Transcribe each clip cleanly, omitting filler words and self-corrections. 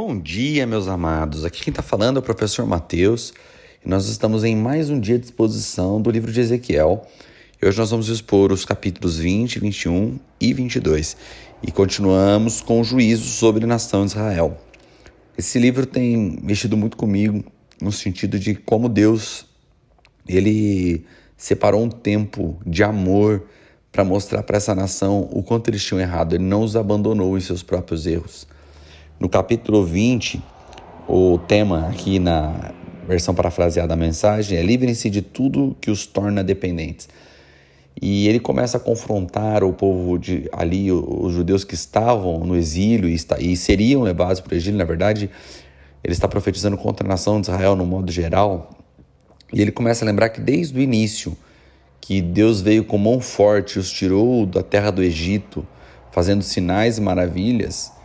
Bom dia, meus amados. Aqui quem está falando é o professor Mateus e nós estamos em mais um dia de exposição do livro de Ezequiel. E hoje nós vamos expor os capítulos 20, 21 e 22 e continuamos com o juízo sobre a nação de Israel. Esse livro tem mexido muito comigo no sentido de como Deus ele separou um tempo de amor para mostrar para essa nação o quanto eles tinham errado. Ele não os abandonou em seus próprios erros. No capítulo 20, o tema aqui na versão parafraseada da mensagem é: livrem-se de tudo que os torna dependentes. E ele começa a confrontar o povo ali, os judeus que estavam no exílio e seriam levados para o exílio. Na verdade, ele está profetizando contra a nação de Israel no modo geral. E ele começa a lembrar que desde o início, que Deus veio com mão forte, os tirou da terra do Egito, fazendo sinais e maravilhas.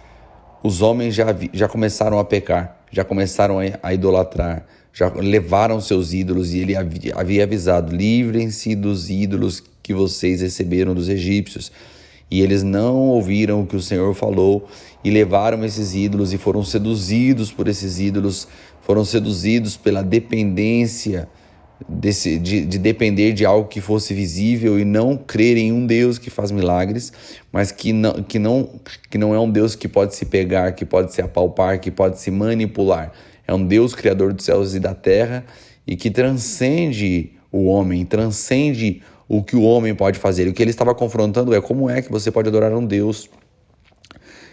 Os homens já começaram a pecar, já começaram a idolatrar, já levaram seus ídolos, e ele havia avisado: livrem-se dos ídolos que vocês receberam dos egípcios. E eles não ouviram o que o Senhor falou e levaram esses ídolos e foram seduzidos por esses ídolos, foram seduzidos pela dependência de depender de algo que fosse visível e não crer em um Deus que faz milagres, mas que não é um Deus que pode se pegar, que pode se apalpar, que pode se manipular. É um Deus criador dos céus e da terra e que transcende o homem, transcende o que o homem pode fazer. E o que ele estava confrontando é: como é que você pode adorar um Deus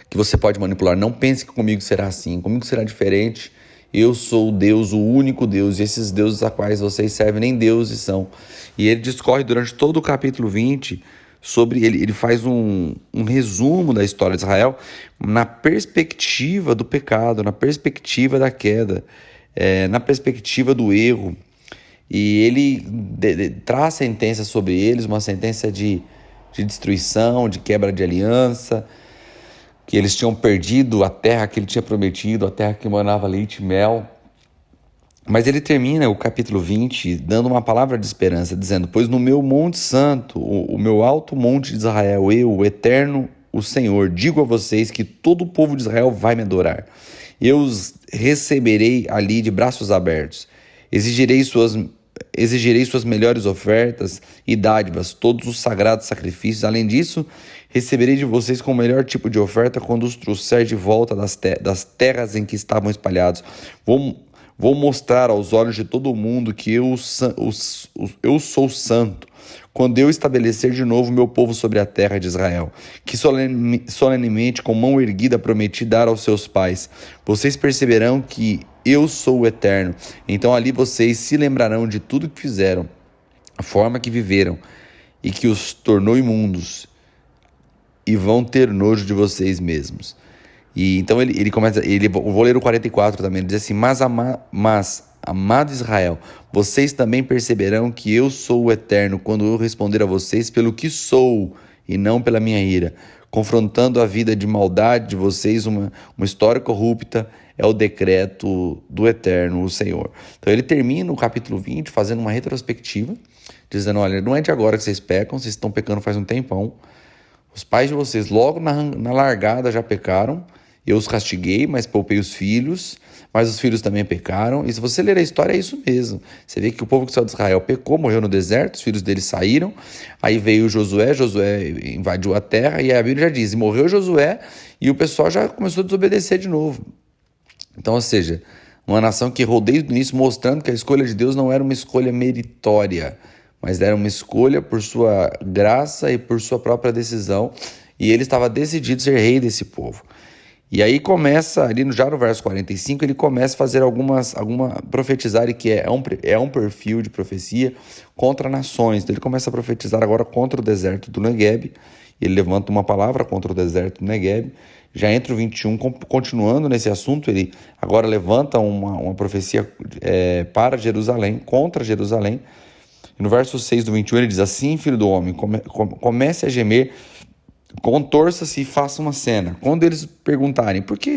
que você pode manipular? Não pense que comigo será assim, comigo será diferente. Eu sou o Deus, o único Deus, e esses deuses a quais vocês servem nem deuses são. E ele discorre durante todo o capítulo 20 sobre ele faz um resumo da história de Israel na perspectiva do pecado, na perspectiva da queda, na perspectiva do erro. E ele traz sentença sobre eles, uma sentença de destruição, de quebra de aliança, que eles tinham perdido a terra que ele tinha prometido, a terra que manava leite e mel. Mas ele termina o capítulo 20 dando uma palavra de esperança, dizendo: pois no meu monte santo, o meu alto monte de Israel, eu, o eterno, o Senhor, digo a vocês que todo o povo de Israel vai me adorar. Eu os receberei ali de braços abertos. Exigirei suas melhores ofertas e dádivas, todos os sagrados sacrifícios. Além disso, receberei de vocês com o melhor tipo de oferta quando os trouxer de volta das terras em que estavam espalhados. Vou mostrar aos olhos de todo mundo que eu sou santo, quando eu estabelecer de novo meu povo sobre a terra de Israel, que solenemente, com mão erguida, prometi dar aos seus pais. Vocês perceberão que eu sou o Eterno. Então ali vocês se lembrarão de tudo que fizeram, a forma que viveram e que os tornou imundos, e vão ter nojo de vocês mesmos. E então ele começa, vou ler o 44 também, ele diz assim: mas amado Israel, vocês também perceberão que eu sou o Eterno quando eu responder a vocês pelo que sou e não pela minha ira, confrontando a vida de maldade de vocês. Uma história corrupta é o decreto do Eterno, o Senhor. Então ele termina o capítulo 20 fazendo uma retrospectiva, dizendo: olha, não é de agora que vocês pecam, vocês estão pecando faz um tempão. Os pais de vocês logo na largada já pecaram. Eu os castiguei, mas poupei os filhos, mas os filhos também pecaram. E se você ler a história, é isso mesmo. Você vê que o povo que saiu de Israel pecou, morreu no deserto, os filhos deles saíram. Aí veio Josué invadiu a terra, e a Bíblia já diz: morreu Josué, e o pessoal já começou a desobedecer de novo. Então, ou seja, uma nação que errou desde o início, mostrando que a escolha de Deus não era uma escolha meritória, mas era uma escolha por sua graça e por sua própria decisão, e ele estava decidido a ser rei desse povo. E aí começa, ali já no verso 45, ele começa a fazer profetizar, que é um perfil de profecia contra nações. Então ele começa a profetizar agora contra o deserto do Negueb. Ele levanta uma palavra contra o deserto do Negueb. Já entra o 21, continuando nesse assunto, ele agora levanta uma profecia para Jerusalém, contra Jerusalém. E no verso 6 do 21 ele diz: assim, filho do homem, comece a gemer, contorça-se e faça uma cena. Quando eles perguntarem: por que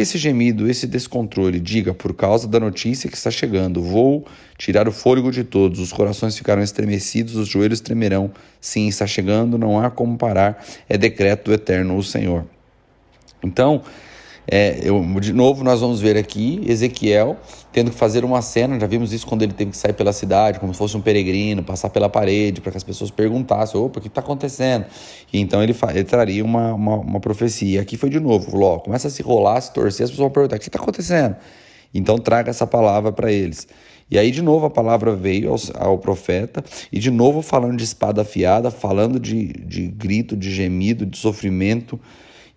esse gemido, esse descontrole? Diga: por causa da notícia que está chegando. Vou tirar o fôlego de todos, os corações ficarão estremecidos, os joelhos tremerão. Sim, está chegando, não há como parar, é decreto do Eterno, o Senhor. Então, De novo, nós vamos ver aqui Ezequiel tendo que fazer uma cena. Já vimos isso quando ele teve que sair pela cidade, como se fosse um peregrino, passar pela parede, para que as pessoas perguntassem: opa, o que está acontecendo? E então ele traria uma profecia. Aqui foi de novo, começa a se rolar, se torcer, as pessoas vão perguntar: o que está acontecendo? Então traga essa palavra para eles. E aí de novo a palavra veio ao profeta, e de novo falando de espada afiada, falando de grito, de gemido, de sofrimento.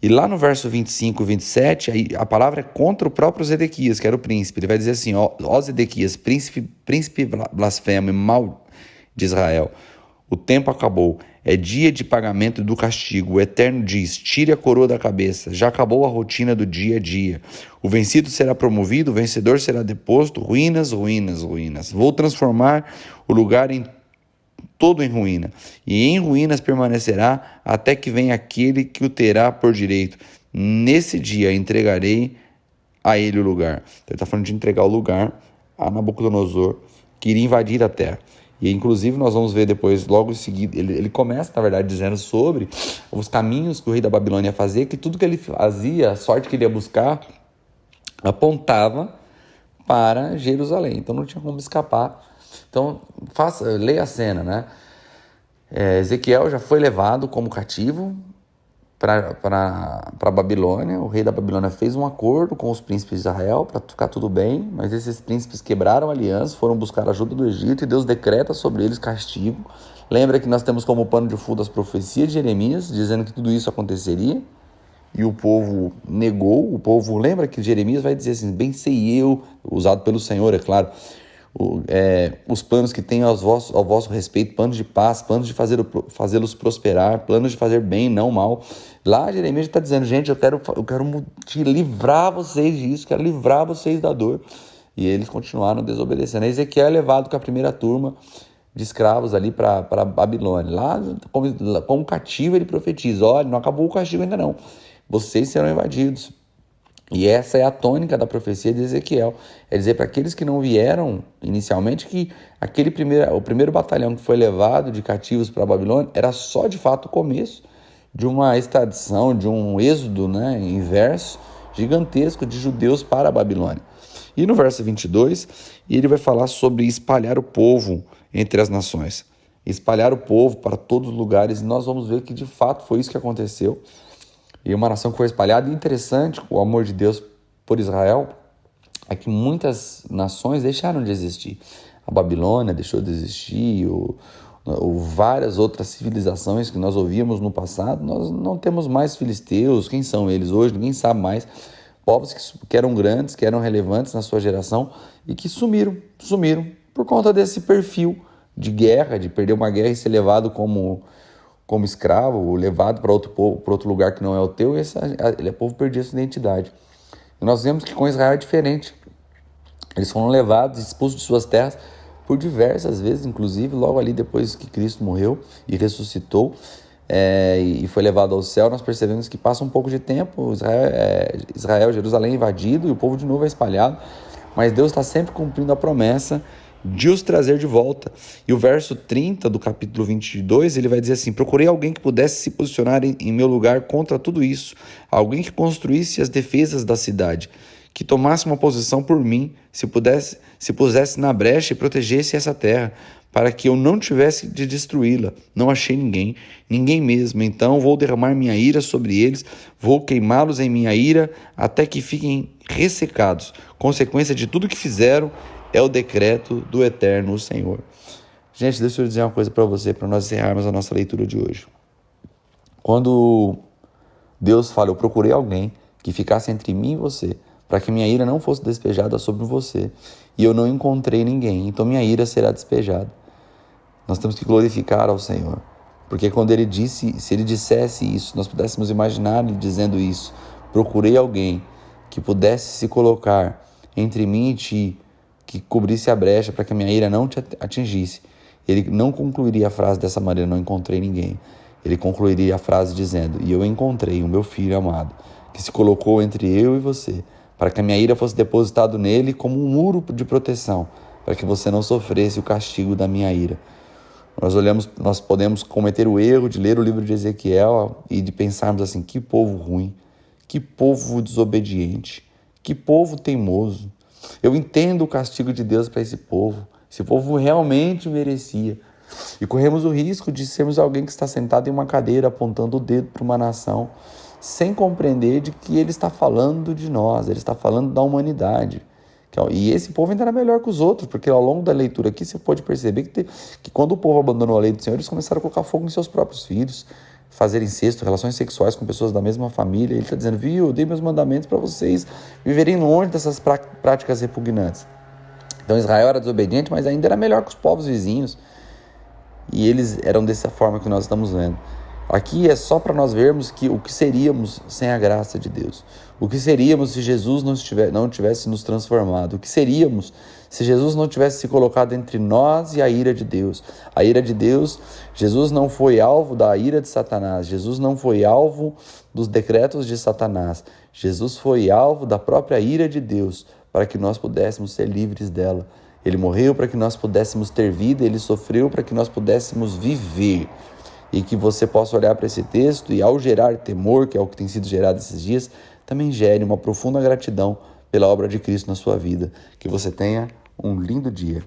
E lá no verso 25 e 27, aí a palavra é contra o próprio Zedequias, que era o príncipe. Ele vai dizer assim: ó Zedequias, príncipe blasfemo e mau de Israel, o tempo acabou, é dia de pagamento do castigo. O Eterno diz: tire a coroa da cabeça, já acabou a rotina do dia a dia. O vencido será promovido, o vencedor será deposto. Ruínas, ruínas, ruínas. Vou transformar o lugar todo em ruína, e em ruínas permanecerá até que venha aquele que o terá por direito. Nesse dia entregarei a ele o lugar. Então, ele está falando de entregar o lugar a Nabucodonosor, que iria invadir a terra. E inclusive nós vamos ver depois, logo em seguida, ele começa, na verdade, dizendo sobre os caminhos que o rei da Babilônia ia fazer, que tudo que ele fazia, a sorte que ele ia buscar, apontava para Jerusalém. Então não tinha como escapar. Então leia a cena, né? Ezequiel já foi levado como cativo para a Babilônia. O rei da Babilônia fez um acordo com os príncipes de Israel para ficar tudo bem, mas esses príncipes quebraram a aliança, foram buscar ajuda do Egito, e Deus decreta sobre eles castigo. Lembra que nós temos como pano de fundo as profecias de Jeremias, dizendo que tudo isso aconteceria, e o povo negou. O povo, lembra que Jeremias vai dizer assim: bem sei eu, usado pelo Senhor, é claro, os planos que tenho ao vosso respeito, planos de paz, planos de fazê-los prosperar, planos de fazer bem, não mal. Lá Jeremias está dizendo: gente, eu quero te livrar vocês disso, quero livrar vocês da dor. E eles continuaram desobedecendo. Ezequiel é levado com a primeira turma de escravos ali para Babilônia. Lá, como cativo, ele profetiza: olha, não acabou o castigo ainda não, vocês serão invadidos. E essa é a tônica da profecia de Ezequiel. É dizer para aqueles que não vieram inicialmente que o primeiro batalhão que foi levado de cativos para a Babilônia era só de fato o começo de uma extradição, de um êxodo, né, inverso, gigantesco de judeus para a Babilônia. E no verso 22, ele vai falar sobre espalhar o povo entre as nações. Espalhar o povo para todos os lugares. E nós vamos ver que de fato foi isso que aconteceu. E uma nação que foi espalhada. E interessante, o amor de Deus por Israel é que muitas nações deixaram de existir. A Babilônia deixou de existir, várias outras civilizações que nós ouvíamos no passado. Nós não temos mais filisteus. Quem são eles hoje? Ninguém sabe mais. Povos que eram grandes, que eram relevantes na sua geração e que sumiram por conta desse perfil de guerra, de perder uma guerra e ser levado como escravo, levado para outro lugar que não é o teu, e o povo perdia sua identidade. E nós vemos que com Israel é diferente. Eles foram levados, expulsos de suas terras por diversas vezes, inclusive logo ali depois que Cristo morreu e ressuscitou, e foi levado ao céu. Nós percebemos que passa um pouco de tempo, Jerusalém é invadido e o povo de novo é espalhado, mas Deus está sempre cumprindo a promessa de os trazer de volta. E o verso 30 do capítulo 22, ele vai dizer assim: procurei alguém que pudesse se posicionar em meu lugar contra tudo isso, alguém que construísse as defesas da cidade, que tomasse uma posição por mim, se pusesse na brecha e protegesse essa terra, para que eu não tivesse de destruí-la. Não achei ninguém mesmo. Então vou derramar minha ira sobre eles, vou queimá-los em minha ira, até que fiquem ressecados. Consequência de tudo que fizeram é o decreto do Eterno, o Senhor. Gente, deixa eu dizer uma coisa para você, para nós encerrarmos a nossa leitura de hoje. Quando Deus fala: eu procurei alguém que ficasse entre mim e você, para que minha ira não fosse despejada sobre você, e eu não encontrei ninguém, então minha ira será despejada. Nós temos que glorificar ao Senhor, porque quando ele disse, se ele dissesse isso, nós pudéssemos imaginar ele dizendo isso: procurei alguém que pudesse se colocar entre mim e ti, que cobrisse a brecha para que a minha ira não te atingisse. Ele não concluiria a frase dessa maneira: não encontrei ninguém. Ele concluiria a frase dizendo: e eu encontrei o meu filho amado, que se colocou entre eu e você, para que a minha ira fosse depositada nele como um muro de proteção, para que você não sofresse o castigo da minha ira. Nós podemos cometer o erro de ler o livro de Ezequiel e de pensarmos assim: que povo ruim, Que povo desobediente, que povo teimoso. Eu entendo o castigo de Deus para esse povo. Esse povo realmente merecia. E corremos o risco de sermos alguém que está sentado em uma cadeira apontando o dedo para uma nação, sem compreender de que ele está falando de nós, ele está falando da humanidade. E esse povo ainda era melhor que os outros, porque ao longo da leitura aqui você pode perceber que quando o povo abandonou a lei do Senhor, eles começaram a colocar fogo em seus próprios filhos, fazer incesto, relações sexuais com pessoas da mesma família. Ele está dizendo, viu, eu dei meus mandamentos para vocês viverem longe dessas práticas repugnantes. Então Israel era desobediente, mas ainda era melhor que os povos vizinhos. E eles eram dessa forma que nós estamos vendo. Aqui é só para nós vermos o que seríamos sem a graça de Deus. O que seríamos se Jesus não tivesse nos transformado. O que seríamos se Jesus não tivesse se colocado entre nós e a ira de Deus. A ira de Deus, Jesus não foi alvo da ira de Satanás. Jesus não foi alvo dos decretos de Satanás. Jesus foi alvo da própria ira de Deus, para que nós pudéssemos ser livres dela. Ele morreu para que nós pudéssemos ter vida, ele sofreu para que nós pudéssemos viver. E que você possa olhar para esse texto e, ao gerar temor, que é o que tem sido gerado esses dias, também gere uma profunda gratidão pela obra de Cristo na sua vida. Que você tenha um lindo dia.